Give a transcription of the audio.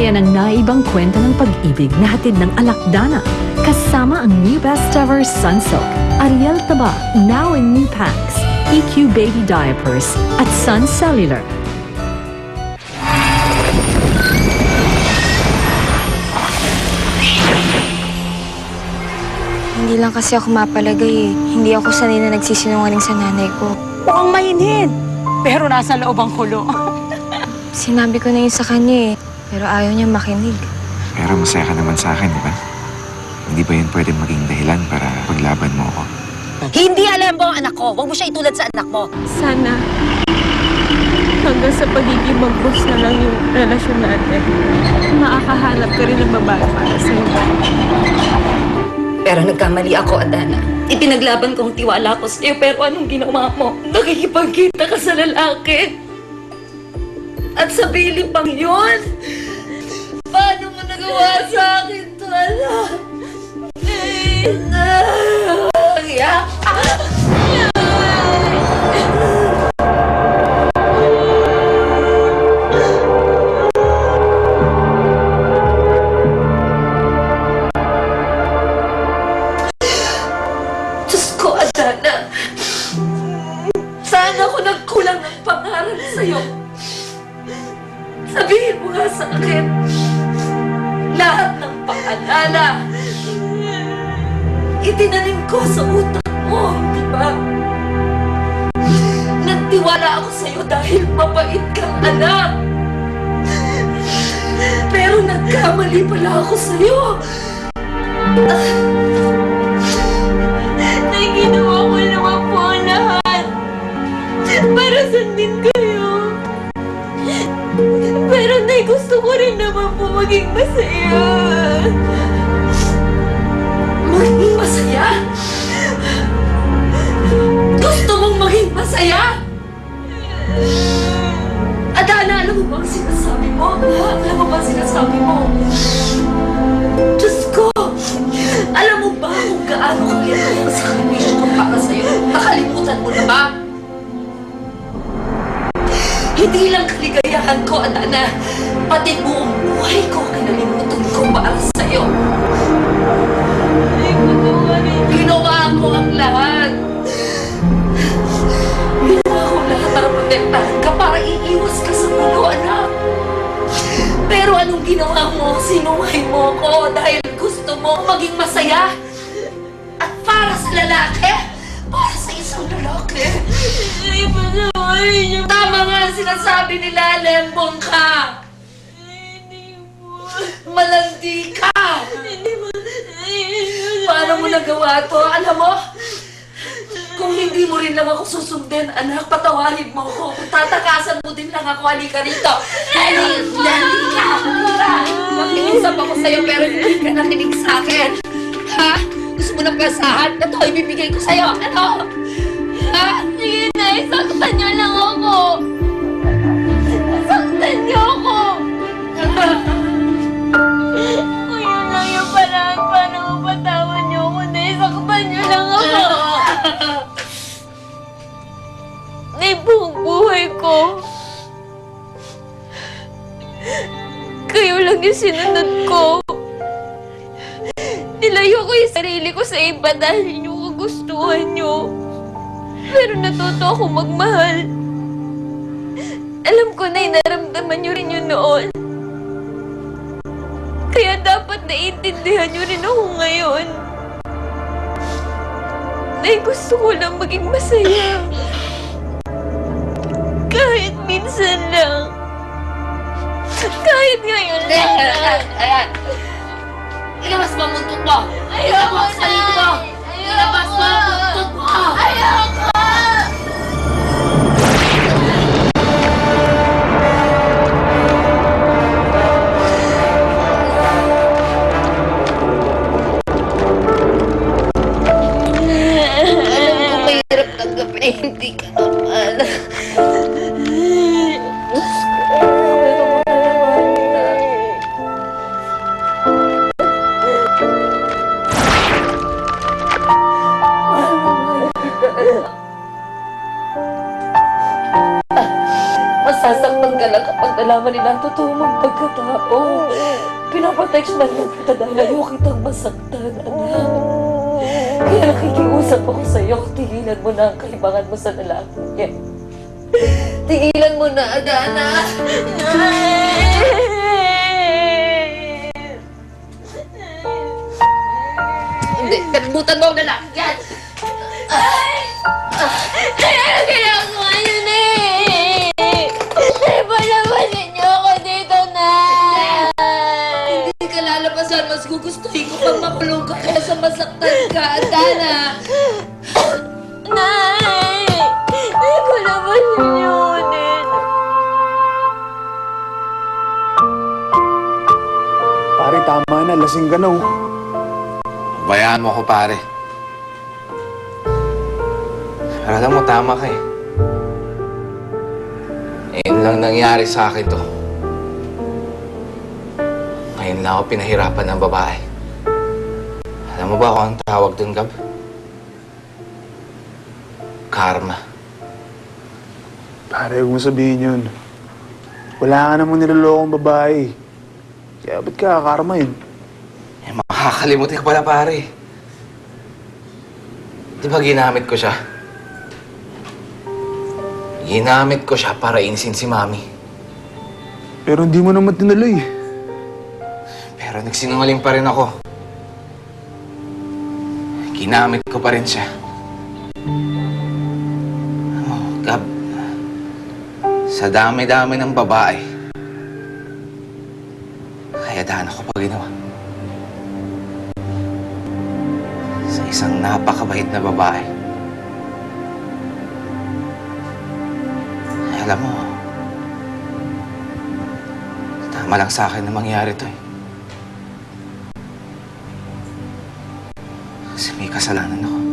Yan ang naibang kwento ng pag-ibig na hatid ng Alakdana. Kasama ang new best ever Sunsilk, Ariel Taba, now in new packs, EQ Baby Diapers, at Sun Cellular. Hindi lang kasi ako mapalagay eh. Hindi ako sanay na nagsisinungaling sa nanay ko. Mukhang mainit, pero nasa loob ang kulo. Sinabi ko na yun sa kanya eh, pero ayaw niya makinig. Pero masaya ka naman sa akin, di ba? Hindi ba yun pwede maging dahilan para paglaban mo ako? Hindi alam mo ang anak ko. Huwag mo siya itulad sa anak mo. Sana hanggang sa pagiging mag-boss na lang yung relasyon natin. Makakahanap ka rin ng babae para sa'yo. Pero nagkamali ako, Adana. Ipinaglaban kong tiwala ko sa'yo, pero anong ginawa mo? Nakikipagkita ka sa lalaki. At sa Billy pang yun? Paano mo nagawa sa akin to, anak? Iyak! Diyos ko, Adana. Saan ako nagkulang ng pangaral sa'yo? Sabihin mo nga sa akin, lahat ng paalala, itinanim ko sa utak mo, di ba? Nagtiwala ako sa'yo dahil mabait kang anak. Pero nagkamali pala ako sa'yo. Ginawa ko naman po ang lahat para sundin kayo. Pero Nay, gusto ko rin naman po maging masaya. Maging masaya? Gusto mong maging masaya? Adana, alam mo ba ang sinasabi mo? Alam mo ba ang sinasabi mo? Diyos ko! Alam mo ba kung gaano kaliit ang sakripisyo ko para sa'yo? Nakalimutan mo na ba? Hindi lang kaligayahan ko, Adana. Pati buong buhay ko kinalimutan ko para sa'yo. Ginawa ko ang lahat. Ginawa ko lahat para protektahan ka, para iiwas ka sa mulo, anak. Pero anong ginawa mo? Sinungay mo ko dahil gusto mo maging masaya? At para sa lalaki? Para sa isang lalaki? Tama nga ang sinasabi nila, lembong ka! Malandi ka! Paano mo nagawa to? Alam mo, kung hindi mo rin lang ako susundin, anak, patawarin mo ko. Kung tatakasan mo din lang ako, halika rito. Landi ka! Nakikiusap ako sa'yo pero hindi ka nakinig sa akin. Ha? Gusto mo ng plasahan? Ito, ibibigay ko sa'yo. Ano? Ha? Sige na, isaktan niyo lang ako. Saktan niyo ako. Kung yun lang yung paraan, paano mapatawan niyo ako na isaktan niyo lang ako? Nay, buong buhay ko. Kayo lang yung sinunod ko. Nilayo ko yung sarili ko sa iba dahil yung kagustuhan nyo. Pero natuto ako magmahal. Alam ko na naramdaman nyo rin yun noon. Kaya dapat naiintindihan nyo rin ako ngayon. Nay, gusto ko lang maging masaya. Kahit minsan lang. Kahit ngayon lang. Ayan. Ilabas mo ang muntot mo! Ilabas mo ang sarili mo! Ilabas mo ang muntot mo! Ayoko! Alam ko mahirap tanggapin, hindi ka normal. Masasaktan ka lang kapag nalaman nila ang totoo mong pagkatao. Pinaprotection lang kita dahil ayaw kitang masaktan, anak. Kaya nakikiusap ako sa'yo, tigilan mo na ang kaibangan mo sa lalaki yan. Tigilan mo na, Adana! Hindi, kalimutan mo ang lalaki yan! Ano ginagawa niyo na Palabasin niyo ako dito, Nay! Hindi ka lalabasan, mas gugustuhin ko pang makulong ka kaysa masaktan ka, Adana! Nay! Palabasin niyo ako dito. Pare, tama na. Lasing ka na, oh. Bayaan mo ako, pare. Pero alam mo, tama ka eh. Ngayon lang nangyari sa akin to. Ngayon lang ako pinahirapan ng babae. Alam mo ba kung ang tawag dun, Gab? Karma. Pare, huwag mo sabihin yun. Wala ka namang nilolokong babae. Kaya ba't ka karma yun? Eh, makakalimutin ka pala, pare. Di ba ginamit ko siya? Ginamit ko siya para inisin si Mami. Pero hindi mo naman tinala eh. Pero nagsinungaling pa rin ako. Ginamit ko pa rin siya. Oh, Gab, sa dami-dami ng babae, kaya daan ako pa ginawa. Sa isang napakabait na babae. Alam mo, tama lang sa akin na mangyari to eh. Kasi may kasalanan ako.